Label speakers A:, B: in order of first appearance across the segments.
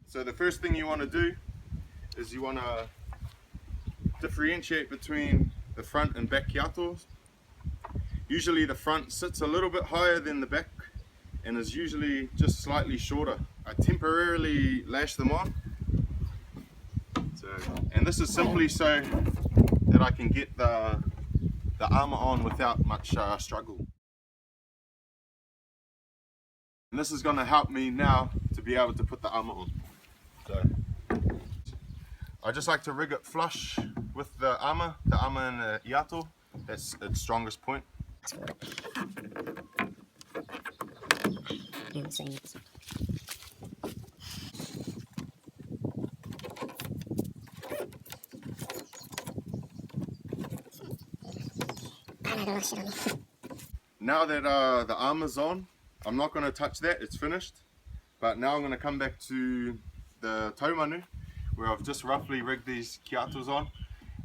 A: So the first thing you want to do is you want to differentiate between the front and back kiatos. Usually the front sits a little bit higher than the back and is usually just slightly shorter. I temporarily lash them on. And this is simply so that I can get the armor on without much struggle. And this is going to help me now to be able to put the armor on. So I just like to rig it flush with the armor and the iato. That's its strongest point. Now that the armor's on, I'm not going to touch that, it's finished. But now I'm going to come back to the taumanu, where I've just roughly rigged these kiatos on.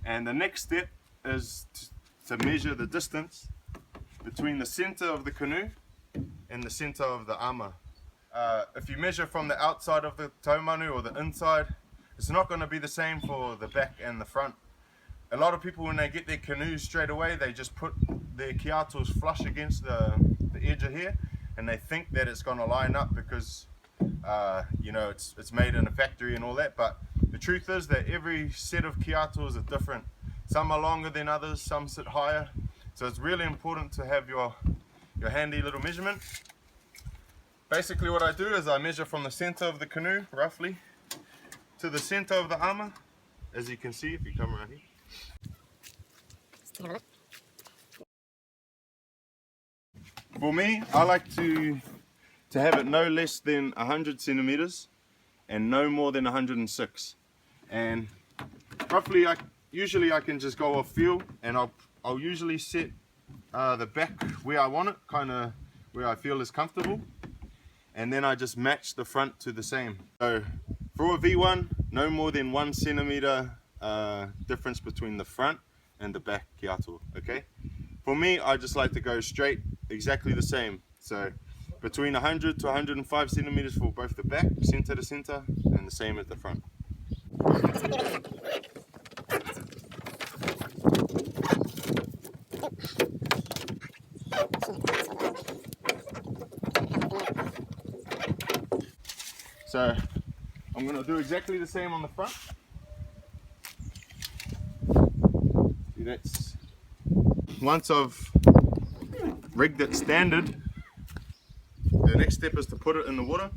A: And the next step is to measure the distance between the center of the canoe and the center of the armor. If you measure from the outside of the taumanu or the inside, it's not going to be the same for the back and the front. A lot of people, when they get their canoes straight away, they just put their kiatos flush against the edge of here, and they think that it's going to line up because you know, it's made in a factory and all that. But the truth is that every set of kiatos are different. Some are longer than others, some sit higher. So it's really important to have your handy little measurement. Basically what I do is I measure from the center of the canoe, roughly, to the center of the armor, as you can see if you come around here. For me, I like to have it no less than 100 centimeters and no more than 106. And roughly, usually I can just go off feel, and I'll usually set the back where I want it, kind of where I feel is comfortable, and then I just match the front to the same. So for a V1, no more than 1 centimeter difference between the front and the back kiato. Okay. For me, I just like to go straight, exactly the same. So between 100 to 105 centimeters for both the back, center to center, and the same at the front. So I'm going to do exactly the same on the front. See, that's once I've rigged it standard, the next step is to put it in the water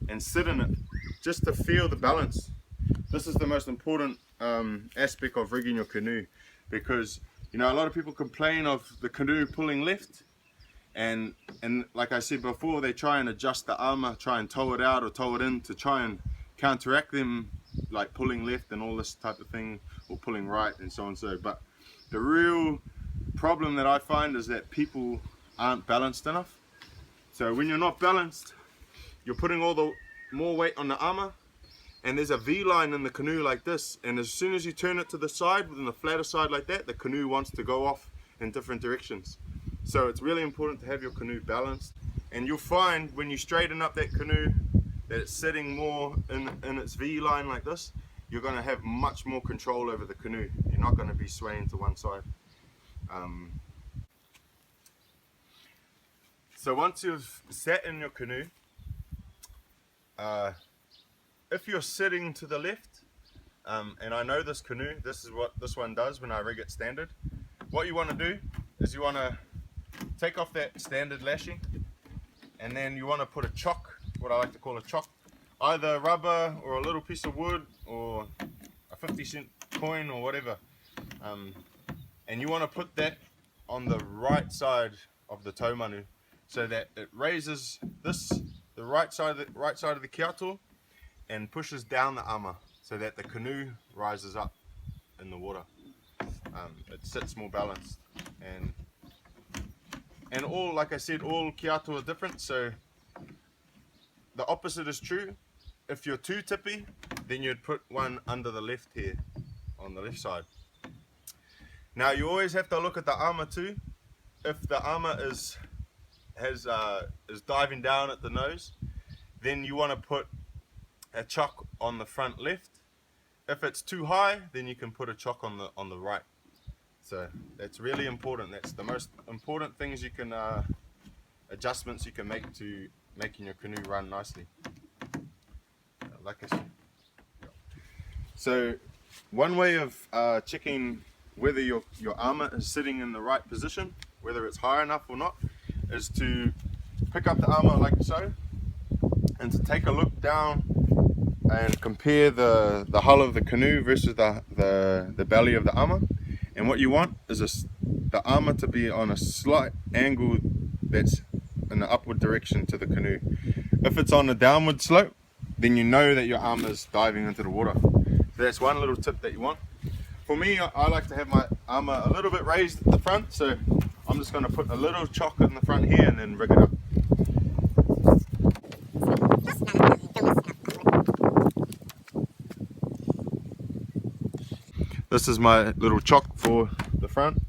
A: and sit in it just to feel the balance. This is the most important aspect of rigging your canoe, because you know, a lot of people complain of the canoe pulling left, and like I said before, they try and adjust the armor, try and tow it out or tow it in to try and counteract them, like pulling left and all this type of thing, or pulling right and so on. But the real problem that I find is that people aren't balanced enough. So when you're not balanced, you're putting all the more weight on the armor, and there's a V line in the canoe like this, and as soon as you turn it to the side, within the flatter side like that, the canoe wants to go off in different directions. So it's really important to have your canoe balanced, and you'll find when you straighten up that canoe that it's sitting more in its V line like this, you're going to have much more control over the canoe. You're not going to be swaying to one side. So once you've sat in your canoe, if you're sitting to the left, and I know this canoe, this is what this one does when I rig it standard, what you want to do is you want to take off that standard lashing, and then you want to put a chock, what I like to call a chock, either rubber or a little piece of wood or a 50-cent coin or whatever, and you want to put that on the right side of the taumanu, so that it raises the right side of the kiato and pushes down the armor, so that the canoe rises up in the water. It sits more balanced, and all, like I said, all kiato are different. So the opposite is true. If you're too tippy, then you'd put one under the left here on the left side. Now you always have to look at the armor too. If the armor is diving down at the nose, then you want to put a chock on the front left. If it's too high, then you can put a chock on the right. So that's really important. That's the most important things you can adjustments you can make to making your canoe run nicely. Like I said. So one way of checking whether your armor is sitting in the right position, whether it's high enough or not, is to pick up the armor like so, and to take a look down and compare the hull of the canoe versus the belly of the armor. And what you want is the armor to be on a slight angle that's in the upward direction to the canoe. If it's on a downward slope, then you know that your armor is diving into the water. So that's one little tip that you want. For me, I like to have my armor a little bit raised at the front, so I'm just going to put a little chock in the front here and then rig it up. This is my little chock for the front.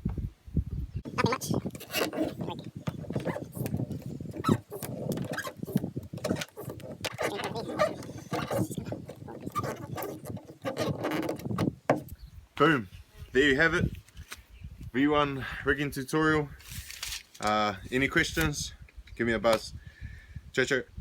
A: Boom, there you have it. V1 rigging tutorial. Any questions? Give me a buzz. Ciao, ciao.